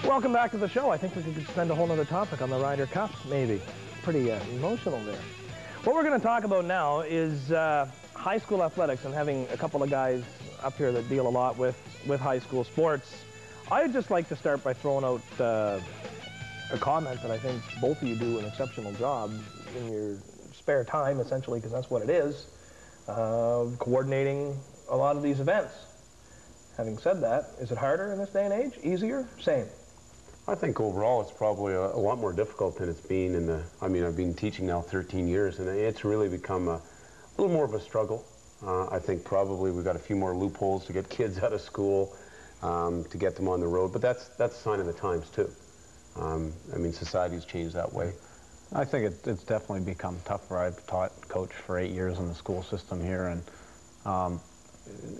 Welcome back to the show. I think we could spend a whole other topic on the Ryder Cup, maybe. Pretty emotional there. What we're going to talk about now is high school athletics, and having a couple of guys up here that deal a lot with high school sports. I'd just like to start by throwing out a comment that I think both of you do an exceptional job in your spare time, essentially, because that's what it is, coordinating a lot of these events. Having said that, is it harder in this day and age? Easier? Same? I think overall it's probably a lot more difficult than it's been in the, I mean, I've been teaching now 13 years, and it's really become a little more of a struggle. I think probably we've got a few more loopholes to get kids out of school, to get them on the road, but that's a sign of the times too. I mean, society's changed that way. I think it's definitely become tougher. I've coached for 8 years in the school system here, and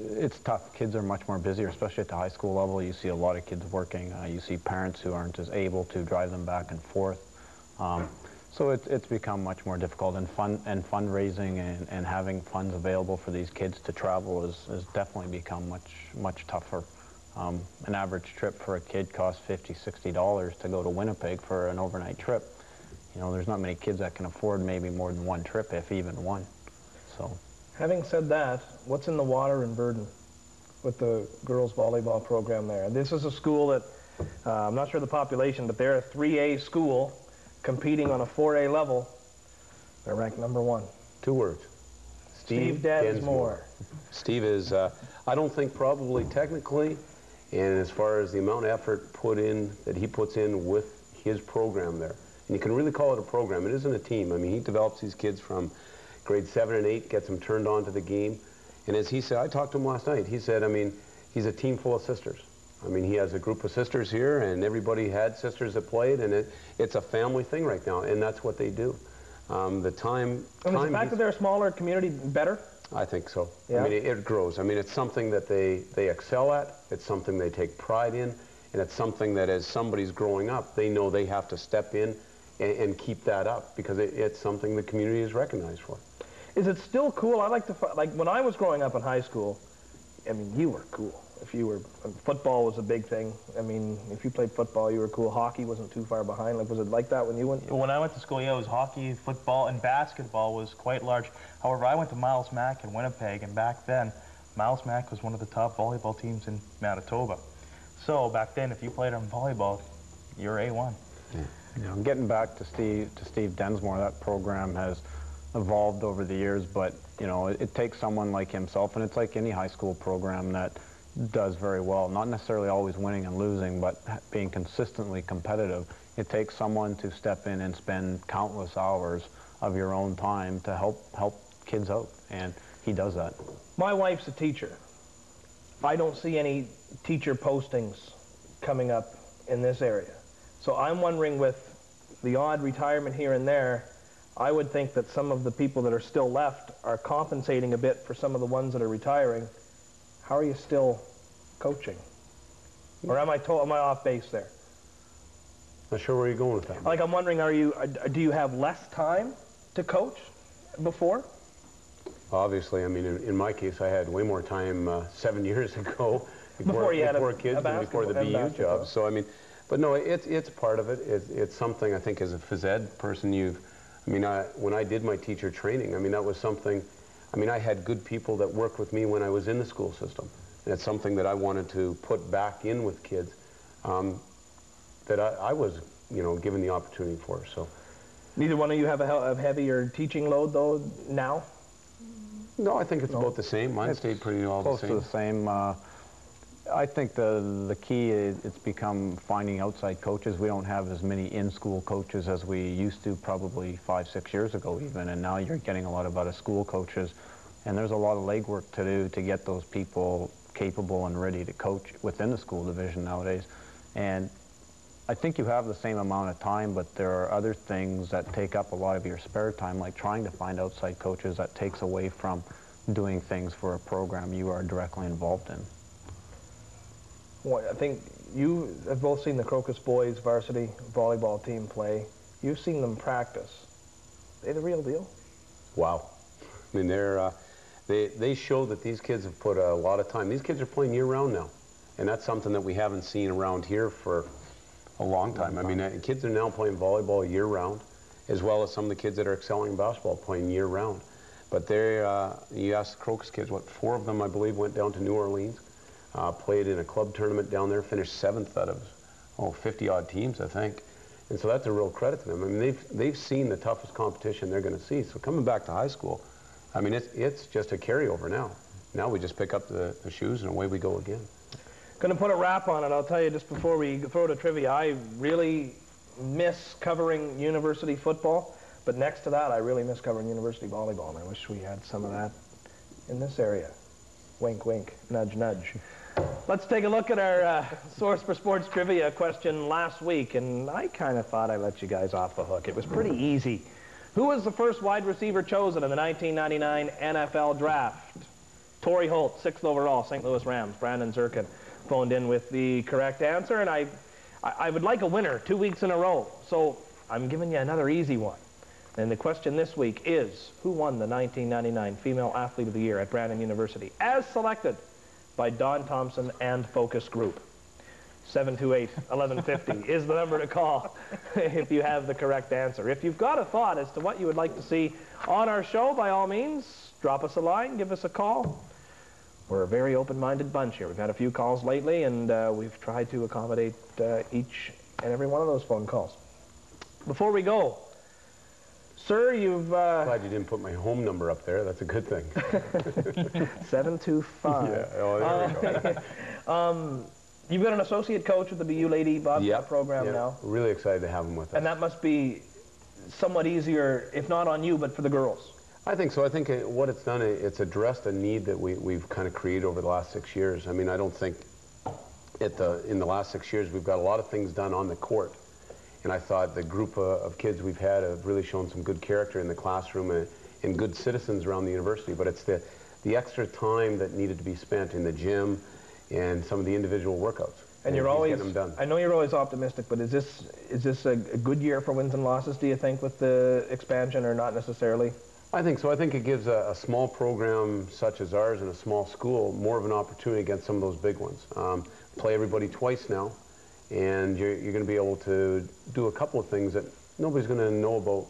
it's tough. Kids are much more busier, especially at the high school level. You see a lot of kids working. You see parents who aren't as able to drive them back and forth. So it's become much more difficult, and fundraising and having funds available for these kids to travel has definitely become much tougher. An average trip for a kid costs $50, $60 to go to Winnipeg for an overnight trip. You know, there's not many kids that can afford maybe more than one trip, if even one. So. Having said that, what's in the water in Burden with the girls volleyball program there? This is a school that, I'm not sure the population, but they're a 3A school competing on a 4A level. They're ranked #1. 2 words. Steve Densmore. Steve is, I don't think probably technically, and as far as the amount of effort that he puts in with his program there, and you can really call it a program. It isn't a team. I mean, he develops these kids from grade 7 and 8, gets them turned on to the game. And as he said, I talked to him last night, he said, I mean, he's a team full of sisters. I mean, he has a group of sisters here, and everybody had sisters that played, and it's a family thing right now, and that's what they do. And is the fact that they're a smaller community better? I think so. Yeah. I mean, it grows. I mean, it's something that they excel at, it's something they take pride in, and it's something that as somebody's growing up, they know they have to step in and keep that up, because it's something the community is recognized for. Is it still cool? I like when I was growing up in high school, I mean, you were cool. If you were, football was a big thing. I mean, if you played football, you were cool. Hockey wasn't too far behind. Like, was it like that when you went? When I went to school, yeah, it was hockey, football, and basketball was quite large. However, I went to Miles Mac in Winnipeg, and back then, Miles Mac was one of the top volleyball teams in Manitoba. So back then, if you played on volleyball, you're A1. Yeah. You know, getting back to Steve Densmore, that program has evolved over the years, but you know, it takes someone like himself, and it's like any high school program that does very well, not necessarily always winning and losing, but being consistently competitive. It takes someone to step in and spend countless hours of your own time to help kids out, and he does that. My wife's a teacher. I don't see any teacher postings coming up in this area. So I'm wondering, with the odd retirement here and there, I would think that some of the people that are still left are compensating a bit for some of the ones that are retiring. How are you still coaching? Or am I off base there? Not sure where you're going with that. Like, I'm wondering, do you have less time to coach before? Obviously, I mean, in my case, I had way more time 7 years ago before kids than before the BU job. So I mean, but no, it's part of it. It's something I think as a phys ed person, I mean, when I did my teacher training, I mean, that was something, I mean, I had good people that worked with me when I was in the school system. And it's something that I wanted to put back in with kids that I was, you know, given the opportunity for. So, neither one of you have a heavier teaching load, though, now? No, I think it's about the same. Mine stayed pretty all the same. Close to the same. I think the key is it's become finding outside coaches. We don't have as many in-school coaches as we used to probably 5, 6 years ago even, and now you're getting a lot of out-of-school coaches, and there's a lot of legwork to do to get those people capable and ready to coach within the school division nowadays. And I think you have the same amount of time, but there are other things that take up a lot of your spare time, like trying to find outside coaches. That takes away from doing things for a program you are directly involved in. Well, I think you have both seen the Crocus boys varsity volleyball team play. You've seen them practice. Are they the real deal? Wow. I mean, they show that these kids have put a lot of time. These kids are playing year-round now, and that's something that we haven't seen around here for A long time. I mean, kids are now playing volleyball year-round, as well as some of the kids that are excelling in basketball playing year-round. But you ask the Crocus kids, what, 4 of them, I believe, went down to New Orleans, played in a club tournament down there, finished 7th out of, 50-odd teams, I think. And so that's a real credit to them. I mean, they've seen the toughest competition they're going to see. So coming back to high school, I mean, it's just a carryover now. Now we just pick up the shoes and away we go again. Going to put a wrap on it. I'll tell you just before we throw to trivia, I really miss covering university football. But next to that, I really miss covering university volleyball. And I wish we had some of that in this area. Wink, wink, nudge, nudge. Let's take a look at our Source for Sports trivia question last week, and I kind of thought I let you guys off the hook. It was pretty easy. Who was the first wide receiver chosen in the 1999 NFL Draft? Torrey Holt, 6th overall, St. Louis Rams. Brandon Zirkin phoned in with the correct answer, and I would like a winner 2 weeks in a row, so I'm giving you another easy one. And the question this week is, who won the 1999 Female Athlete of the Year at Brandon University, as selected by Don Thompson and Focus Group? 728-1150 is the number to call if you have the correct answer. If you've got a thought as to what you would like to see on our show, by all means, drop us a line, give us a call. We're a very open-minded bunch here. We've had a few calls lately, and we've tried to accommodate each and every one of those phone calls. Before we go, sir, you've... Glad you didn't put my home number up there. That's a good thing. 725. Yeah, oh, there we go. You've been an associate coach with the BU Lady Bobcat program now. Really excited to have them with us. And that must be somewhat easier, if not on you, but for the girls. I think so. I think what it's done, it's addressed a need that we've kind of created over the last 6 years. I mean, I don't think in the last 6 years we've got a lot of things done on the court. And I thought the group of kids we've had have really shown some good character in the classroom and good citizens around the university. But it's the extra time that needed to be spent in the gym and some of the individual workouts. And you're always, getting them done. I know you're always optimistic, but is this a good year for wins and losses, do you think, with the expansion, or not necessarily? I think so. I think it gives a small program such as ours in a small school more of an opportunity against some of those big ones. Play everybody twice now, and you're going to be able to do a couple of things that nobody's going to know about.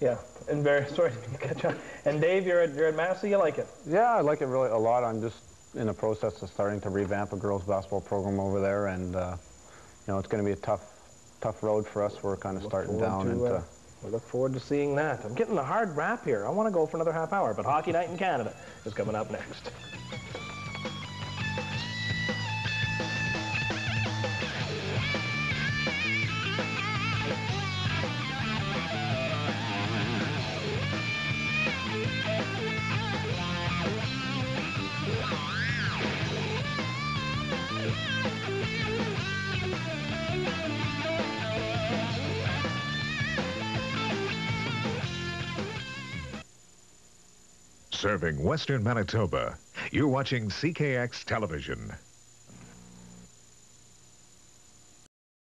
Yeah, and sorry to catch up. And Dave, you're at Massey, you like it? Yeah, I like it really a lot. I'm just in the process of starting to revamp a girls basketball program over there, and you know, it's going to be a tough road for us. We're kind of starting down into... We look forward to seeing that. I'm getting a hard wrap here. I want to go for another half hour, but Hockey Night in Canada is coming up next. Serving Western Manitoba, you're watching CKX Television.